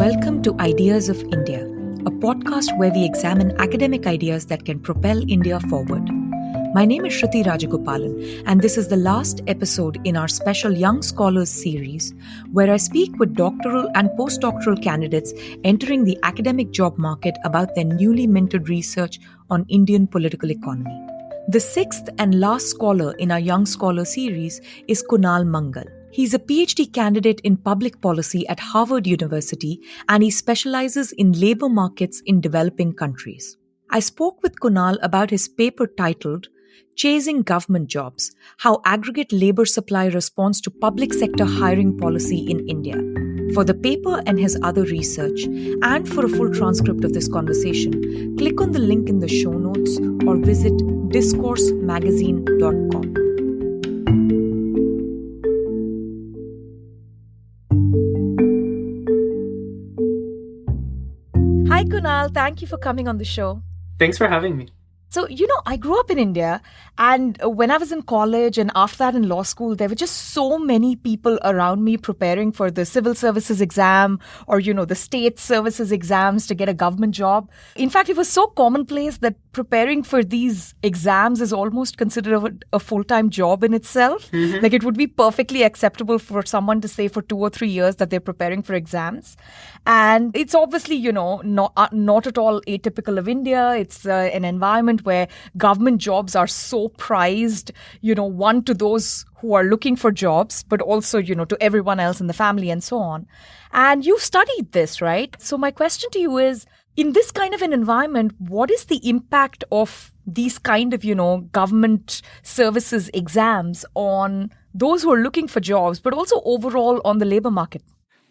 Welcome to Ideas of India, a podcast where we examine academic ideas that can propel India forward. My name is Shruti Rajagopalan, and this is the last episode in our special Young Scholars series, where I speak with doctoral and postdoctoral candidates entering the academic job market about their newly minted research on Indian political economy. The sixth and last scholar in our Young Scholar series is Kunal Mangal. He's a Ph.D. candidate in public policy at Harvard University, and he specializes in labor markets in developing countries. I spoke with Kunal about his paper titled Chasing Government Jobs: How Aggregate Labor Supply Responds to Public Sector Hiring Policy in India. For the paper and his other research, and for a full transcript of this conversation, click on the link in the show notes or visit discoursemagazine.com. Hi, Kunal. Thank you for coming on the show. Thanks for having me. So, I grew up in India, and when I was in college and after that in law school, there were just so many people around me preparing for the civil services exam or, the state services exams to get a government job. In fact, it was so commonplace that preparing for these exams is almost considered a full-time job in itself. Mm-hmm. Like, it would be perfectly acceptable for someone to say for 2 or 3 years that they're preparing for exams. And it's obviously, not at all atypical of India. It's an environment where government jobs are so prized, one, to those who are looking for jobs, but also, to everyone else in the family and so on. And you've studied this, right? So my question to you is, in this kind of an environment, what is the impact of these kind of, government services exams on those who are looking for jobs, but also overall on the labor market?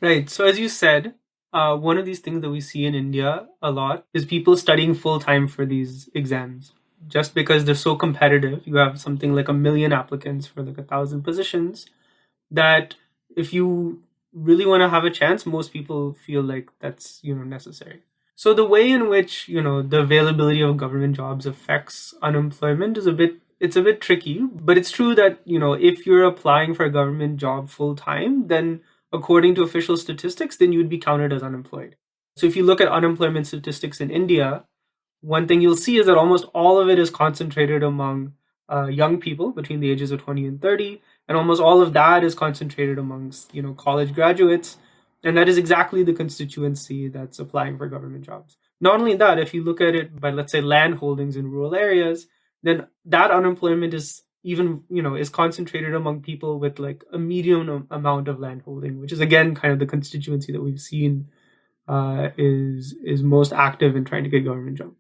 Right. So as you said, one of these things that we see in India a lot is people studying full-time for these exams. Just because they're so competitive, you have something like 1 million applicants for 1,000 positions, that if you really want to have a chance, most people feel like that's, necessary. So the way in which, the availability of government jobs affects unemployment is a bit tricky, but it's true that, if you're applying for a government job full-time, then according to official statistics, then you'd be counted as unemployed. So if you look at unemployment statistics in India, one thing you'll see is that almost all of it is concentrated among young people between the ages of 20 and 30, and almost all of that is concentrated amongst, college graduates, and that is exactly the constituency that's applying for government jobs. Not only that, if you look at it by, let's say, land holdings in rural areas, then that unemployment is even, is concentrated among people with like a medium amount of land holding, which is again kind of the constituency that we've seen is most active in trying to get government jobs.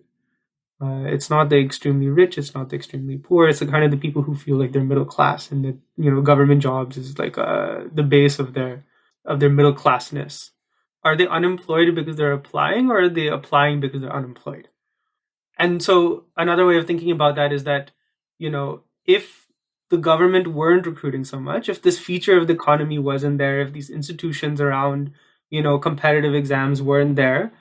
It's not the extremely rich, it's not the extremely poor, it's the kind of the people who feel like they're middle class, and that, government jobs is like the base of their middle classness. Are they unemployed because they're applying, or are they applying because they're unemployed? And so another way of thinking about that is that, if the government weren't recruiting so much, if this feature of the economy wasn't there, if these institutions around, competitive exams weren't there,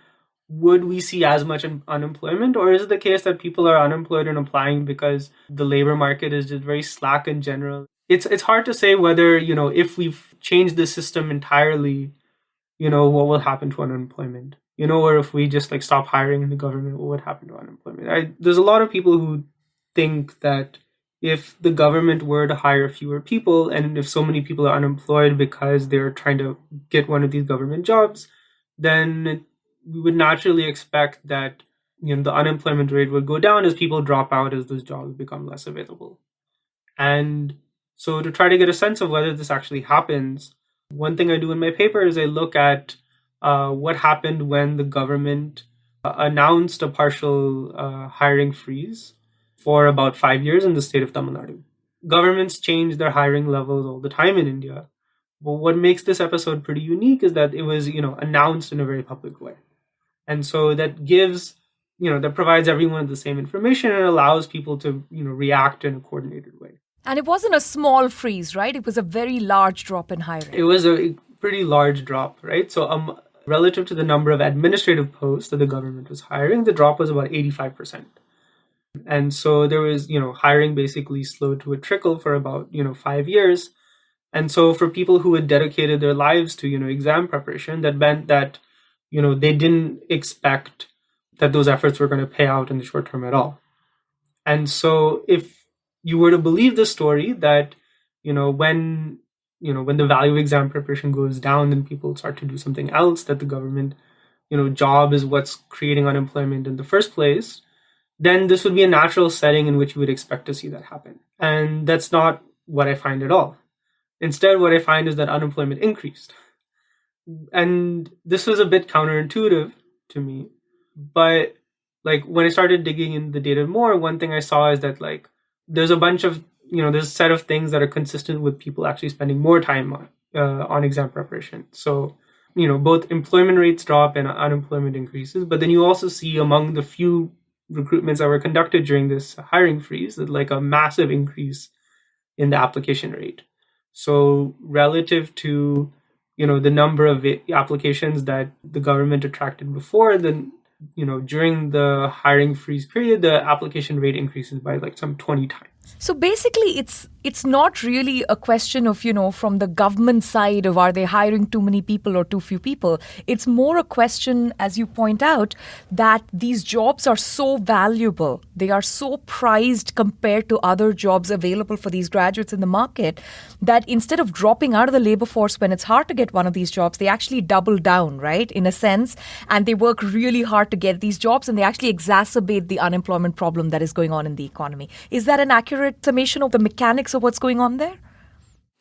would we see as much unemployment? Or is it the case that people are unemployed and applying because the labor market is just very slack in general? It's hard to say whether, if we've changed the system entirely, what will happen to unemployment? Or if we just like stop hiring in the government, what would happen to unemployment? There's a lot of people who think that if the government were to hire fewer people, and if so many people are unemployed because they're trying to get one of these government jobs, then we would naturally expect that, the unemployment rate would go down as people drop out, as those jobs become less available. And so to try to get a sense of whether this actually happens, one thing I do in my paper is I look at what happened when the government announced a partial hiring freeze for about 5 years in the state of Tamil Nadu. Governments change their hiring levels all the time in India. But what makes this episode pretty unique is that it was, announced in a very public way. And so that gives, that provides everyone the same information and allows people to, react in a coordinated way. And it wasn't a small freeze, right? It was a very large drop in hiring. It was a pretty large drop, right? So relative to the number of administrative posts that the government was hiring, the drop was about 85%. And so there was, hiring basically slowed to a trickle for about, 5 years. And so for people who had dedicated their lives to, exam preparation, that meant that they didn't expect that those efforts were going to pay out in the short term at all. And so if you were to believe the story that, when when the value of exam preparation goes down, then people start to do something else, that the government, job is what's creating unemployment in the first place, then this would be a natural setting in which you would expect to see that happen. And that's not what I find at all. Instead, what I find is that unemployment increased. And this was a bit counterintuitive to me. But like when I started digging in the data more, one thing I saw is that like there's a bunch of, there's a set of things that are consistent with people actually spending more time on exam preparation. So, both employment rates drop and unemployment increases. But then you also see among the few recruitments that were conducted during this hiring freeze that like a massive increase in the application rate. So relative to the number of applications that the government attracted before, then during the hiring freeze period, the application rate increases by like some 20 times. So basically, it's not really a question of, from the government side of are they hiring too many people or too few people. It's more a question, as you point out, that these jobs are so valuable. They are so prized compared to other jobs available for these graduates in the market that instead of dropping out of the labor force when it's hard to get one of these jobs, they actually double down, right, in a sense, and they work really hard to get these jobs and they actually exacerbate the unemployment problem that is going on in the economy. Is that an accurate summation of the mechanics of what's going on there?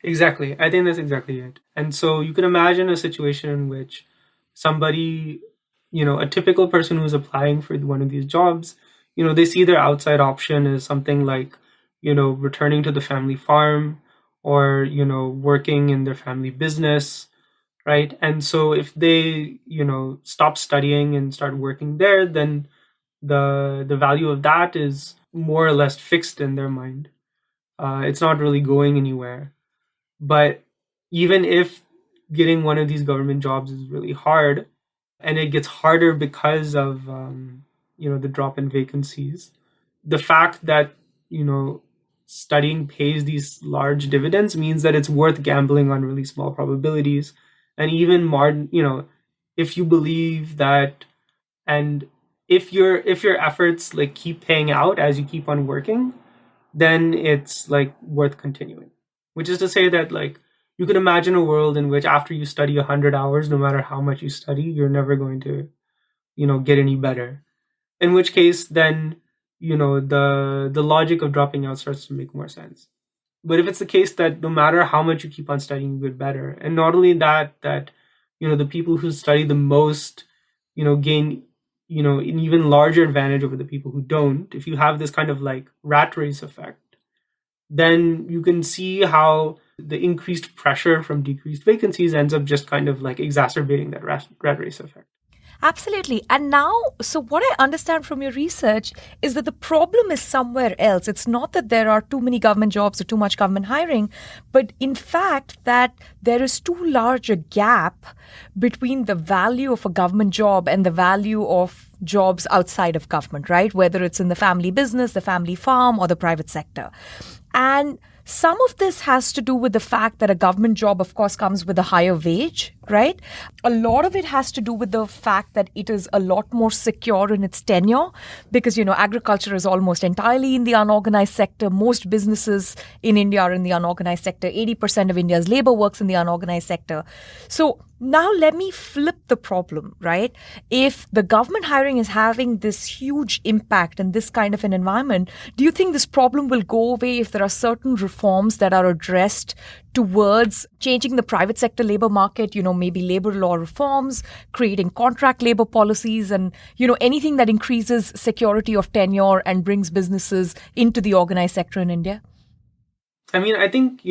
Exactly. I think that's exactly it. And so you can imagine a situation in which somebody, a typical person who's applying for one of these jobs, they see their outside option as something like, returning to the family farm or, working in their family business, right? And so if they, stop studying and start working there, then the value of that is more or less fixed in their mind. It's not really going anywhere. But even if getting one of these government jobs is really hard, and it gets harder because of the drop in vacancies, the fact that studying pays these large dividends means that it's worth gambling on really small probabilities. And even more, if you believe that, and if your efforts like keep paying out as you keep on working, then it's like worth continuing. Which is to say that like you can imagine a world in which after you study 100 hours, no matter how much you study, you're never going to, get any better. In which case, then, the logic of dropping out starts to make more sense. But if it's the case that no matter how much you keep on studying, you get better, and not only that, the people who study the most, gain, an even larger advantage over the people who don't. If you have this kind of like rat race effect, then you can see how the increased pressure from decreased vacancies ends up just kind of like exacerbating that rat race effect. Absolutely. And now, so what I understand from your research is that the problem is somewhere else. It's not that there are too many government jobs or too much government hiring, but in fact that there is too large a gap between the value of a government job and the value of jobs outside of government, right? Whether it's in the family business, the family farm, or the private sector. And some of this has to do with the fact that a government job, of course, comes with a higher wage, right? A lot of it has to do with the fact that it is a lot more secure in its tenure because, agriculture is almost entirely in the unorganized sector. Most businesses in India are in the unorganized sector. 80% of India's labor works in the unorganized sector. So now let me flip the problem, right? If the government hiring is having this huge impact in this kind of an environment, do you think this problem will go away if there are certain reforms that are addressed towards changing the private sector labor market, maybe labor law reforms, creating contract labor policies, and, anything that increases security of tenure and brings businesses into the organized sector in India? I mean, I think,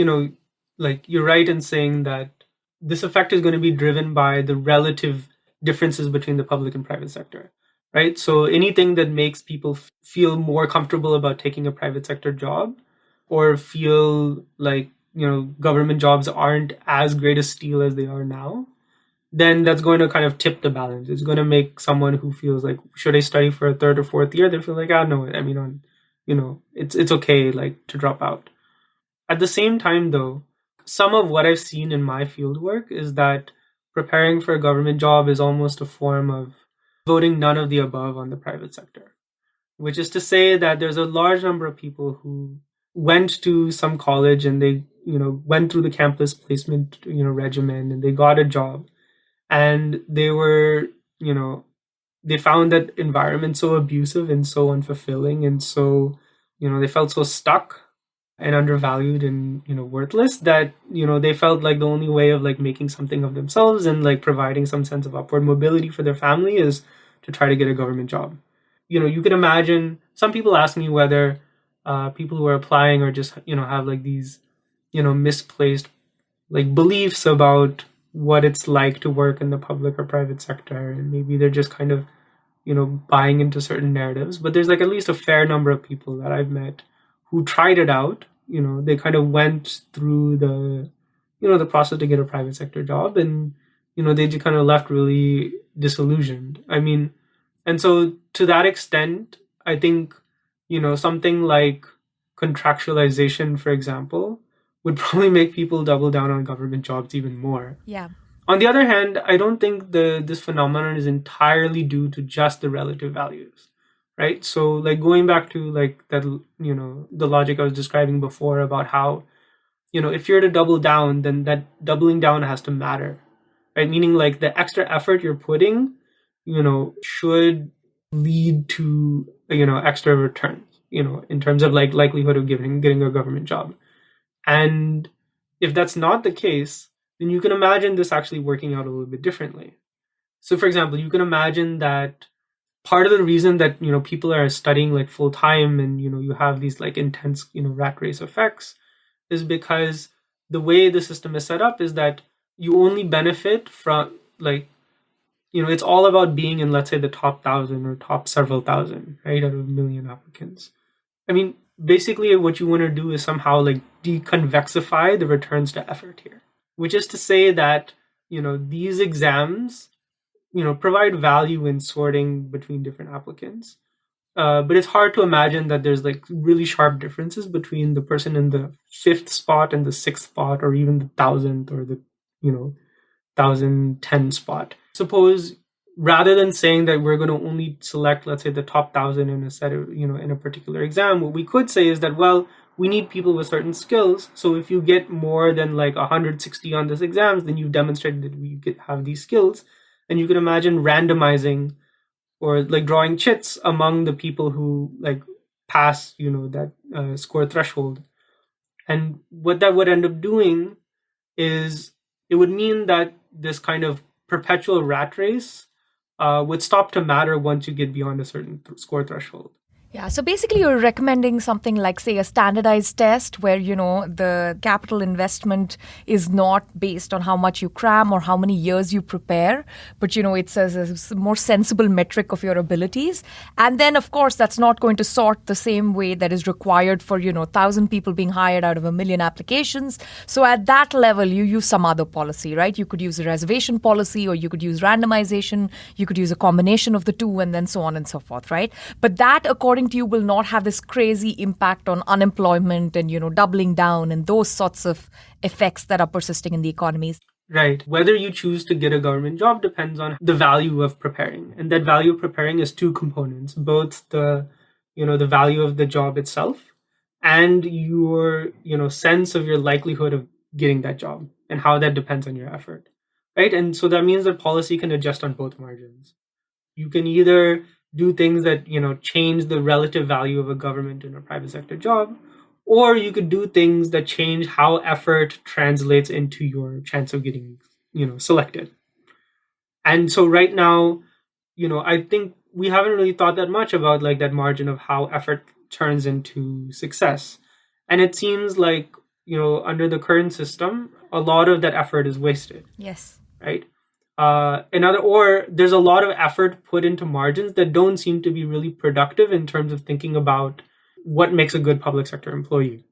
like you're right in saying that this effect is going to be driven by the relative differences between the public and private sector, right? So anything that makes people feel more comfortable about taking a private sector job or feel like, government jobs aren't as great a steal as they are now, then that's going to kind of tip the balance. It's going to make someone who feels like, should I study for a third or fourth year? They feel like, no, I mean, it's okay, like to drop out. At the same time, though, some of what I've seen in my fieldwork is that preparing for a government job is almost a form of voting none of the above on the private sector, which is to say that there's a large number of people who went to some college and they, went through the campus placement, regimen, and they got a job, and they were, they found that environment so abusive and so unfulfilling, and so, they felt so stuck and undervalued and, worthless, that, they felt like the only way of like making something of themselves and like providing some sense of upward mobility for their family is to try to get a government job. You can imagine some people ask me whether people who are applying are just, have like these, misplaced like beliefs about what it's like to work in the public or private sector, and maybe they're just kind of, buying into certain narratives. But there's like at least a fair number of people that I've met who tried it out. They kind of went through the process to get a private sector job, and they just kind of left really disillusioned. I mean, and so to that extent, I think, something like contractualization, for example, would probably make people double down on government jobs even more. Yeah. On the other hand, I don't think this phenomenon is entirely due to just the relative values, right? So like going back to like that, the logic I was describing before about how, if you're to double down, then that doubling down has to matter, right? Meaning like the extra effort you're putting, should lead to, extra returns, in terms of like likelihood of getting a government job. And if that's not the case, then you can imagine this actually working out a little bit differently. So for example, you can imagine that part of the reason that, people are studying like full time and, you have these like intense, rat race effects is because the way the system is set up is that you only benefit from like, it's all about being in, let's say, the top 1,000 or top several thousand, right, out of a million applicants. I mean, basically what you want to do is somehow like deconvexify the returns to effort here, which is to say that, these exams, provide value in sorting between different applicants. But it's hard to imagine that there's like really sharp differences between the person in the 5th spot and the 6th spot, or even the 1,000th or the, 1,010 spot. Suppose rather than saying that we're going to only select, let's say, the top 1,000 in a set of, in a particular exam, what we could say is that, well, we need people with certain skills. So if you get more than like 160 on this exams, then you've demonstrated that you have these skills. And you can imagine randomizing or like drawing chits among the people who like pass, that score threshold. And what that would end up doing is it would mean that this kind of perpetual rat race would stop to matter once you get beyond a certain score threshold. Yeah, so basically you're recommending something like, say, a standardized test where, the capital investment is not based on how much you cram or how many years you prepare, but, it's a more sensible metric of your abilities. And then, of course, that's not going to sort the same way that is required for, 1,000 people being hired out of a million applications. So at that level, you use some other policy, right? You could use a reservation policy, or you could use randomization. You could use a combination of the two, and then so on and so forth, right? But that, according to you, will not have this crazy impact on unemployment and, doubling down and those sorts of effects that are persisting in the economies. Right. Whether you choose to get a government job depends on the value of preparing. And that value of preparing is two components, both the, the value of the job itself and your, sense of your likelihood of getting that job and how that depends on your effort. Right. And so that means that policy can adjust on both margins. You can either do things that, change the relative value of a government and a private sector job, or you could do things that change how effort translates into your chance of getting, selected. And so right now, I think we haven't really thought that much about like that margin of how effort turns into success. And it seems like, under the current system, a lot of that effort is wasted. Yes. Right. Or there's a lot of effort put into margins that don't seem to be really productive in terms of thinking about what makes a good public sector employee,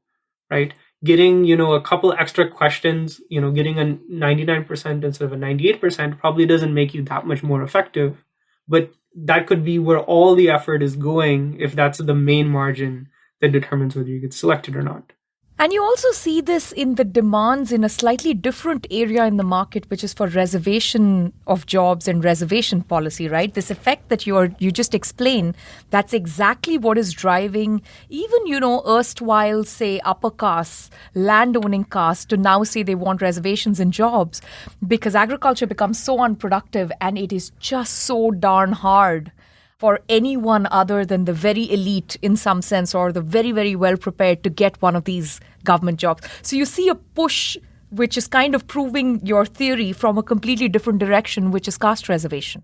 right? Getting, a couple extra questions, getting a 99% instead of a 98% probably doesn't make you that much more effective, but that could be where all the effort is going if that's the main margin that determines whether you get selected or not. And you also see this in the demands in a slightly different area in the market, which is for reservation of jobs and reservation policy, right? This effect that you just explained, that's exactly what is driving even, erstwhile, say, upper castes, landowning castes to now say they want reservations in jobs because agriculture becomes so unproductive and it is just so darn hard for anyone other than the very elite in some sense or the very, very well prepared to get one of these government jobs. So you see a push which is kind of proving your theory from a completely different direction, which is caste reservation.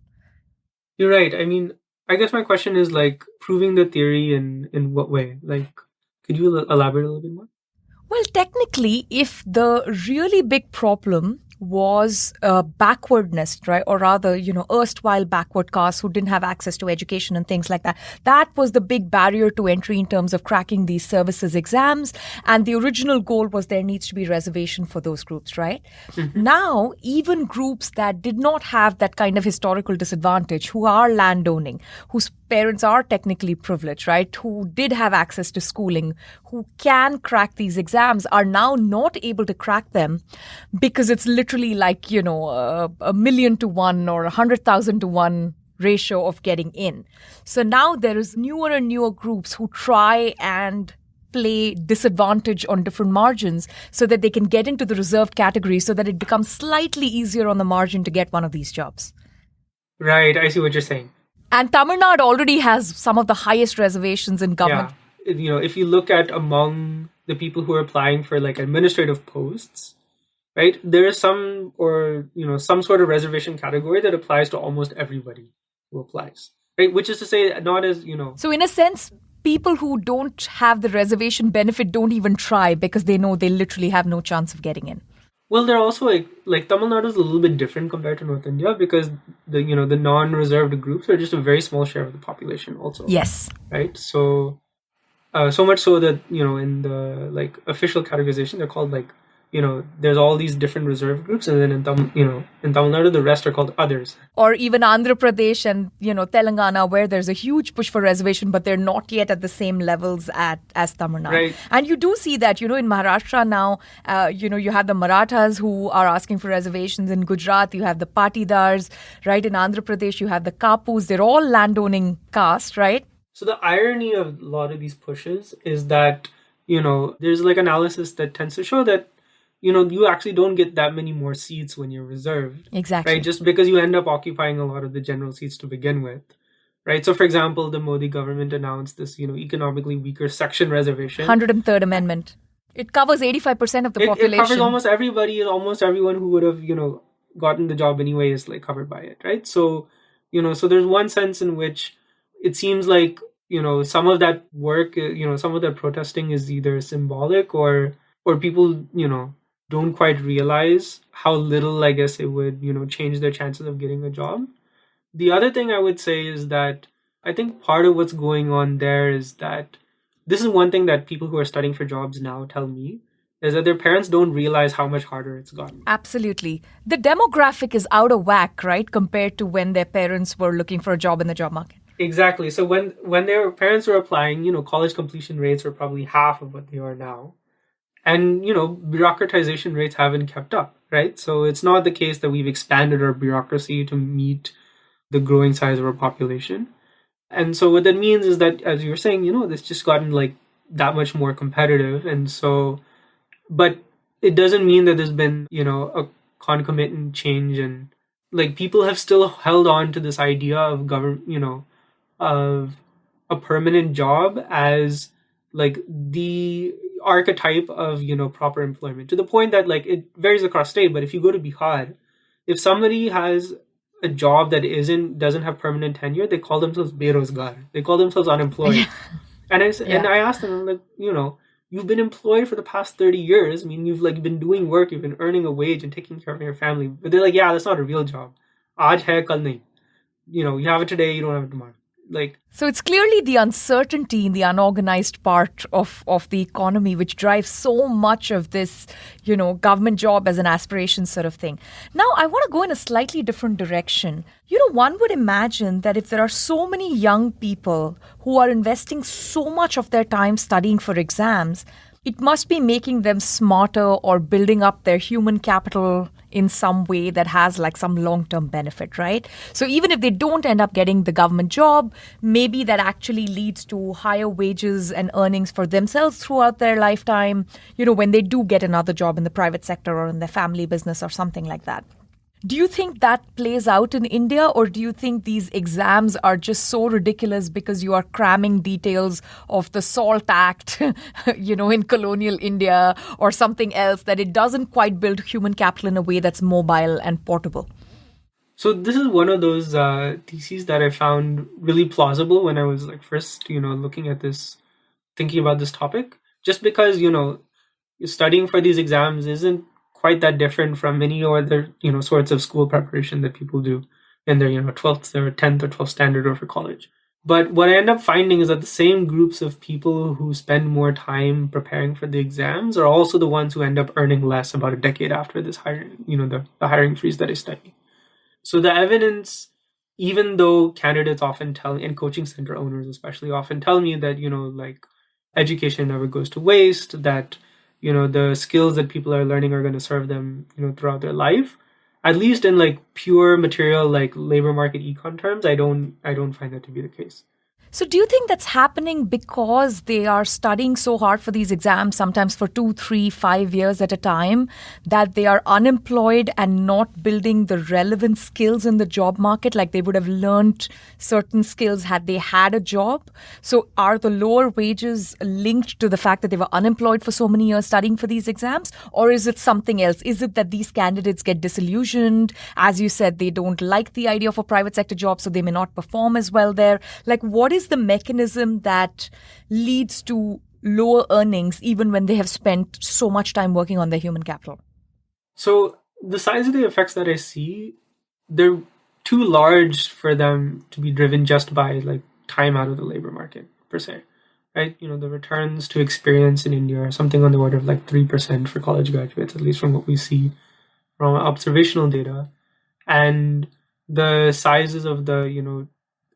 You're right. I mean, I guess my question is like proving the theory in what way? Like, could you elaborate a little bit more? Well, technically, if the really big problem was backwardness, right? Or rather, erstwhile backward castes who didn't have access to education and things like that. That was the big barrier to entry in terms of cracking these services exams. And the original goal was there needs to be reservation for those groups, right? Mm-hmm. Now, even groups that did not have that kind of historical disadvantage, who are landowning, whose parents are technically privileged, right? Who did have access to schooling, who can crack these exams are now not able to crack them because it's literally like, a million to one or 100,000 to one ratio of getting in. So now there is newer and newer groups who try and play disadvantage on different margins so that they can get into the reserved category so that it becomes slightly easier on the margin to get one of these jobs. Right. I see what you're saying. And Tamil Nadu already has some of the highest reservations in government. Yeah. If you look at among the people who are applying for like administrative posts, right, there is some sort of reservation category that applies to almost everybody who applies, right? Which is to say, not as, So in a sense, people who don't have the reservation benefit don't even try because they know they literally have no chance of getting in. Well, they're also like Tamil Nadu is a little bit different compared to North India because the non-reserved groups are just a very small share of the population also. Yes. Right. So, so much so that in the like official categorization they're called like there's all these different reserved groups, and then in Tamil Nadu the rest are called others. Or even Andhra Pradesh and Telangana, where there's a huge push for reservation, but they're not yet at the same levels as Tamil Nadu. Right. And you do see that in Maharashtra now. You have the Marathas who are asking for reservations. In Gujarat, you have the Patidars. Right. In Andhra Pradesh, you have the Kapus. They're all landowning caste, right? So the irony of a lot of these pushes is that there's like analysis that tends to show that you actually don't get that many more seats when you're reserved. Exactly. Right? Just because you end up occupying a lot of the general seats to begin with. Right? So, for example, the Modi government announced this, economically weaker section reservation. 103rd Amendment. It covers 85% of the population. It covers almost everybody, almost everyone who would have, gotten the job anyway is like covered by it, right? So, so there's one sense in which it seems like, some of that work, some of that protesting is either symbolic or people, don't quite realize how little, I guess, it would, change their chances of getting a job. The other thing I would say is that I think part of what's going on there is that this is one thing that people who are studying for jobs now tell me, is that their parents don't realize how much harder it's gotten. Absolutely. The demographic is out of whack, right, compared to when their parents were looking for a job in the job market. Exactly. So when their parents were applying, college completion rates were probably half of what they are now. And, bureaucratization rates haven't kept up, right? So it's not the case that we've expanded our bureaucracy to meet the growing size of our population. And so what that means is that, as you were saying, it's just gotten like that much more competitive. And so, but it doesn't mean that there's been, a concomitant change, and like people have still held on to this idea of of a permanent job as like the archetype of proper employment, to the point that like it varies across state. But if you go to Bihar, if somebody has a job that doesn't have permanent tenure, they call themselves berozgar. They call themselves unemployed. Yeah. And I asked them, I'm like, you've been employed for the past 30 years. I mean, you've like been doing work, you've been earning a wage and taking care of your family. But they're like, yeah, that's not a real job. Aaj hai, kal nahi. You have it today, you don't have it tomorrow. So it's clearly the uncertainty in the unorganized part of the economy which drives so much of this, government job as an aspiration sort of thing. Now, I want to go in a slightly different direction. One would imagine that if there are so many young people who are investing so much of their time studying for exams, It must be making them smarter or building up their human capital in some way that has like some long term benefit, right? So even if they don't end up getting the government job, maybe that actually leads to higher wages and earnings for themselves throughout their lifetime, when they do get another job in the private sector or in their family business or something like that. Do you think that plays out in India, or do you think these exams are just so ridiculous because you are cramming details of the SALT Act, in colonial India or something else, that it doesn't quite build human capital in a way that's mobile and portable? So this is one of those theses that I found really plausible when I was like first, looking at this, thinking about this topic. Just because studying for these exams isn't quite that different from many other sorts of school preparation that people do in their 12th or 10th or 12th standard or for college. But what I end up finding is that the same groups of people who spend more time preparing for the exams are also the ones who end up earning less about a decade after this hiring, the hiring freeze that I study. So the evidence, even though candidates often tell, and coaching center owners especially often tell me that, like education never goes to waste, that, the skills that people are learning are going to serve them, throughout their life. At least in like pure material, like labor market econ terms, I don't find that to be the case. So, do you think that's happening because they are studying so hard for these exams, sometimes for 2, 3, 5 years at a time, that they are unemployed and not building the relevant skills in the job market? Like they would have learned certain skills had they had a job. So, are the lower wages linked to the fact that they were unemployed for so many years studying for these exams? Or is it something else? Is it that these candidates get disillusioned? As you said, they don't like the idea of a private sector job, so they may not perform as well there. Like, what is the mechanism that leads to lower earnings even when they have spent so much time working on their human capital? So the size of the effects that I see, they're too large for them to be driven just by like time out of the labor market per se. Right? The returns to experience in India are something on the order of like 3% for college graduates, at least from what we see from observational data. And the sizes of the,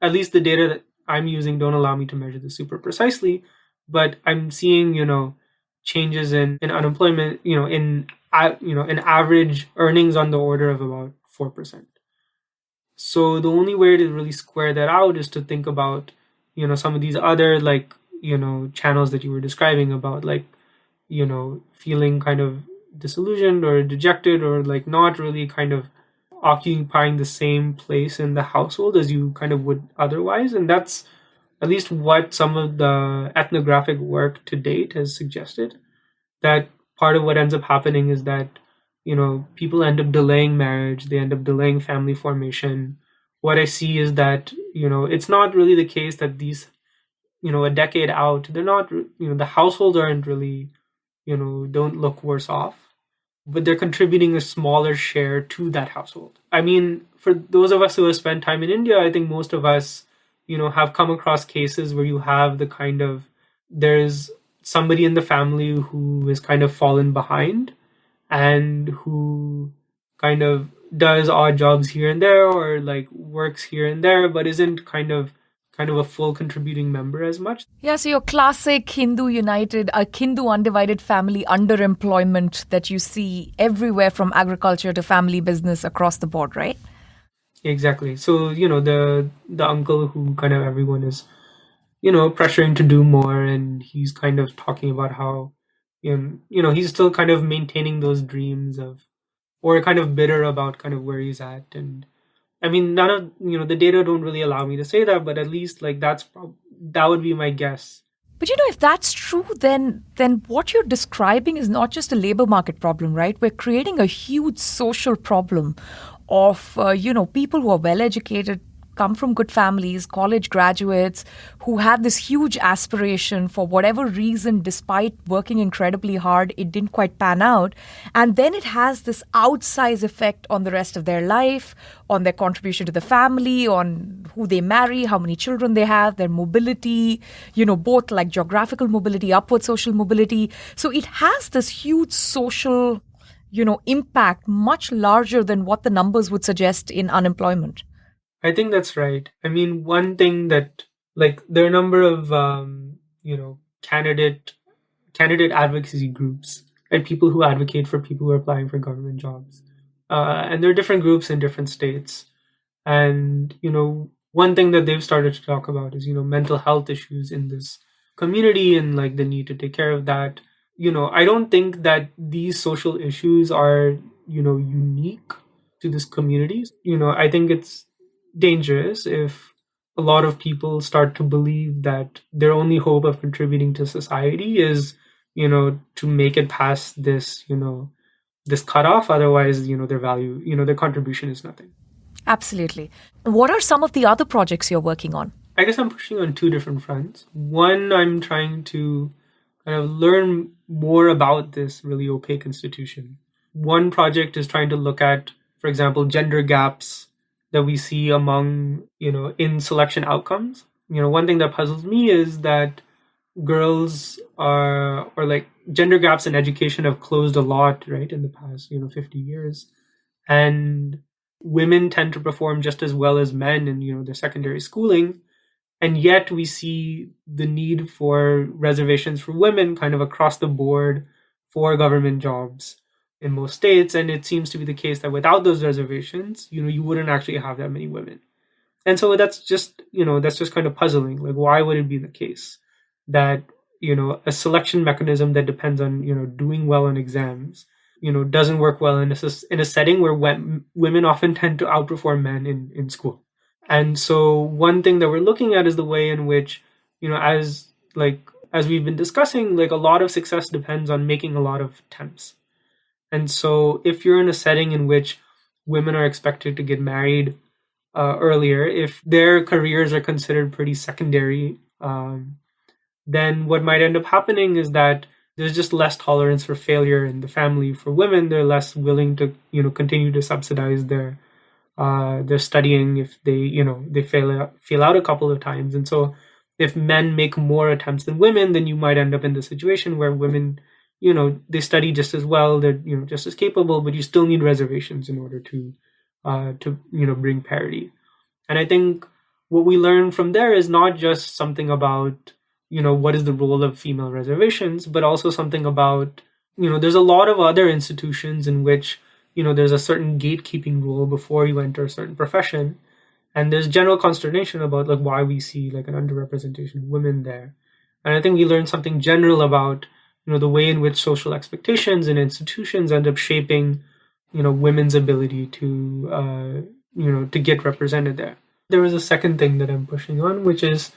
at least the data that I'm using don't allow me to measure this super precisely, but I'm seeing, changes in unemployment, in average earnings on the order of about 4%. So the only way to really square that out is to think about, some of these other like, channels that you were describing about like, feeling kind of disillusioned or dejected or like not really kind of occupying the same place in the household as you kind of would otherwise. And that's at least what some of the ethnographic work to date has suggested. That part of what ends up happening is that, people end up delaying marriage, they end up delaying family formation. What I see is that, it's not really the case that these, a decade out, they're not, the households aren't really, don't look worse off, but they're contributing a smaller share to that household. I mean, for those of us who have spent time in India, I think most of us, have come across cases where you have the kind of, there's somebody in the family who is kind of fallen behind and who kind of does odd jobs here and there or like works here and there, but isn't kind of a full contributing member as much. Yeah, so your classic Hindu United, a Hindu undivided family underemployment that you see everywhere from agriculture to family business across the board, right? Exactly. So, the uncle who kind of everyone is, pressuring to do more, and he's kind of talking about how, he's still kind of maintaining those dreams of, or kind of bitter about kind of where he's at. And I mean, none of, the data don't really allow me to say that, but at least like that would be my guess. But if that's true, then what you're describing is not just a labor market problem, right? We're creating a huge social problem of people who are well educated, come from good families, college graduates who have this huge aspiration for whatever reason, despite working incredibly hard, it didn't quite pan out. And then it has this outsized effect on the rest of their life, on their contribution to the family, on who they marry, how many children they have, their mobility, both like geographical mobility, upward social mobility. So it has this huge social, impact much larger than what the numbers would suggest in unemployment. I think that's right. I mean, one thing that like there are a number of candidate candidate advocacy groups and people who advocate for people who are applying for government jobs. And there are different groups in different states. And, one thing that they've started to talk about is, mental health issues in this community and like the need to take care of that. I don't think that these social issues are, unique to this community. I think it's dangerous if a lot of people start to believe that their only hope of contributing to society is, to make it past this, this cutoff. Otherwise, their value, their contribution is nothing. Absolutely. What are some of the other projects you're working on? I guess I'm pushing on two different fronts. One, I'm trying to kind of learn more about this really opaque institution. One project is trying to look at, for example, gender gaps that we see among, in selection outcomes. One thing that puzzles me is that girls are, or like gender gaps in education have closed a lot, right, in the past, 50 years. And women tend to perform just as well as men in, their secondary schooling. And yet we see the need for reservations for women kind of across the board for government jobs in most states. And it seems to be the case that without those reservations, you wouldn't actually have that many women. And so that's just kind of puzzling. Like, why would it be the case that, a selection mechanism that depends on, doing well on exams, doesn't work well in a setting where women often tend to outperform men in school. And so one thing that we're looking at is the way in which, as we've been discussing, like a lot of success depends on making a lot of attempts. And so if you're in a setting in which women are expected to get married earlier, if their careers are considered pretty secondary, then what might end up happening is that there's just less tolerance for failure in the family. For women, they're less willing to, continue to subsidize their studying if they fail out a couple of times. And so if men make more attempts than women, then you might end up in the situation where women, they study just as well, they're, just as capable, but you still need reservations in order to bring parity. And I think what we learn from there is not just something about, what is the role of female reservations, but also something about, there's a lot of other institutions in which there's a certain gatekeeping rule before you enter a certain profession. And there's general consternation about like why we see like an underrepresentation of women there. And I think we learned something general about, the way in which social expectations and institutions end up shaping, women's ability to, to get represented there. There was a second thing that I'm pushing on, which is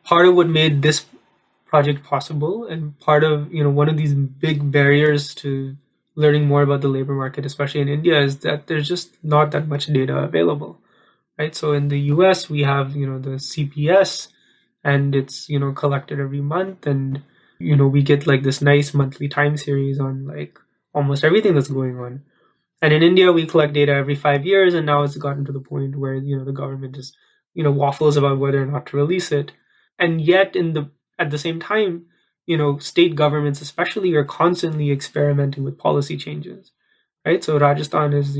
part of what made this project possible and part of, one of these big barriers to learning more about the labor market, especially in India, is that there's just not that much data available, right? So in the US, we have, the CPS, and it's, collected every month. And, we get like this nice monthly time series on like almost everything that's going on. And in India, we collect data every 5 years. And now it's gotten to the point where, the government just, waffles about whether or not to release it. And yet at the same time, state governments especially are constantly experimenting with policy changes, right? So Rajasthan has,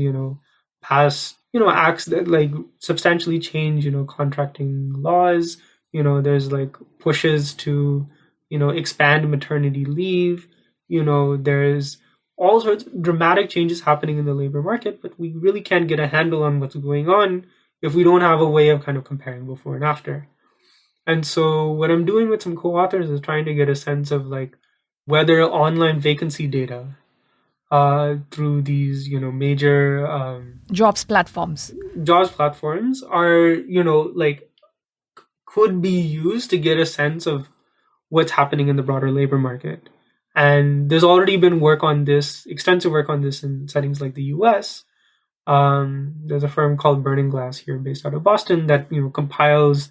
passed, acts that like substantially change, contracting laws. There's like pushes to, expand maternity leave. There's all sorts of dramatic changes happening in the labor market, but we really can't get a handle on what's going on if we don't have a way of kind of comparing before and after. And so what I'm doing with some co-authors is trying to get a sense of like whether online vacancy data through these, major jobs platforms are, like could be used to get a sense of what's happening in the broader labor market. And there's already been extensive work on this in settings like the US. There's a firm called Burning Glass here based out of Boston that, compiles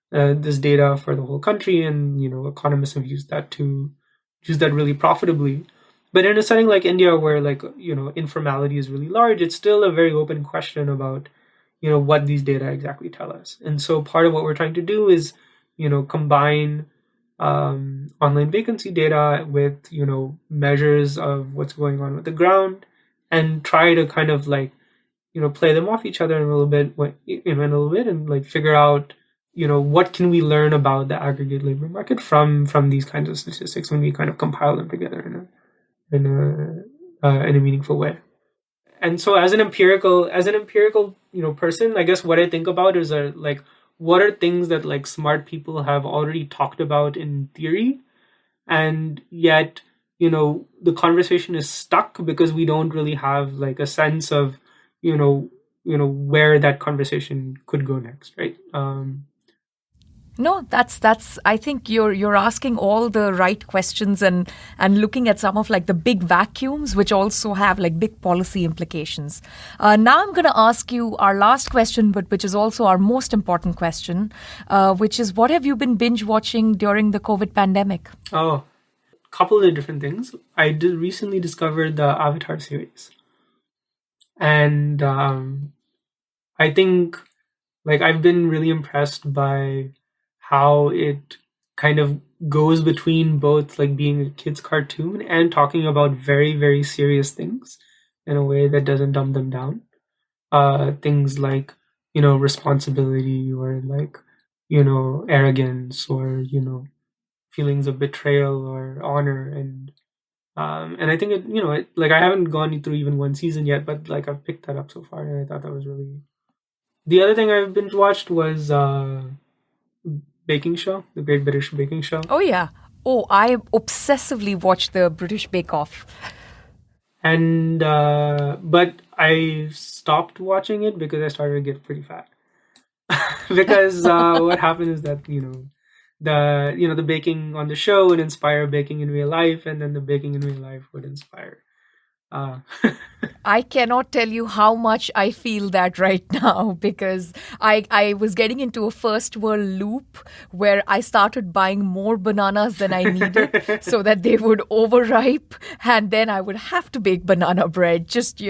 this data for the whole country, and economists have used that really profitably. But in a setting like India, where like informality is really large, it's still a very open question about what these data exactly tell us. And so part of what we're trying to do is combine online vacancy data with measures of what's going on with the ground, and try to kind of like play them off each other in a little bit, and like figure out what can we learn about the aggregate labor market from these kinds of statistics when we kind of compile them together in a meaningful way. And so as an empirical person, I guess what I think about is like, what are things that like smart people have already talked about in theory, and yet the conversation is stuck because we don't really have like a sense of where that conversation could go next, right? No, that's. I think you're asking all the right questions and looking at some of like the big vacuums, which also have like big policy implications. Now I'm going to ask you our last question, but which is also our most important question, which is, what have you been binge watching during the COVID pandemic? Oh, couple of different things. I did recently discovered the Avatar series, and I think like I've been really impressed by how it kind of goes between both like being a kid's cartoon and talking about very, very serious things in a way that doesn't dumb them down. Things like, responsibility, or like, arrogance, or, feelings of betrayal or honor. And I think like I haven't gone through even one season yet, but like I've picked that up so far, and I thought that was really. The other thing I've binge watched was baking show, the Great British Baking Show. Oh, yeah. Oh, I obsessively watched the British Bake Off. And, but I stopped watching it because I started to get pretty fat. Because what happened is that, the baking on the show would inspire baking in real life, and then the baking in real life would inspire. I cannot tell you how much I feel that right now, because I was getting into a first world loop where I started buying more bananas than I needed so that they would overripe, and then I would have to bake banana bread just,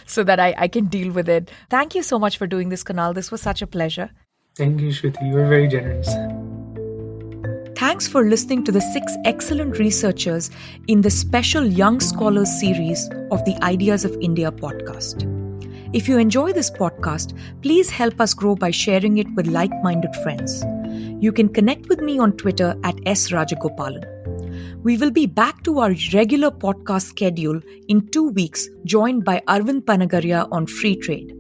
so that I can deal with it. Thank you so much for doing this, Kunal. This was such a pleasure. Thank you, Shruti. You were very generous. Thanks for listening to the 6 excellent researchers in the special Young Scholars series of the Ideas of India podcast. If you enjoy this podcast, please help us grow by sharing it with like-minded friends. You can connect with me on Twitter at @SRajagopalan. We will be back to our regular podcast schedule in 2 weeks, joined by Arvind Panagaria on free trade.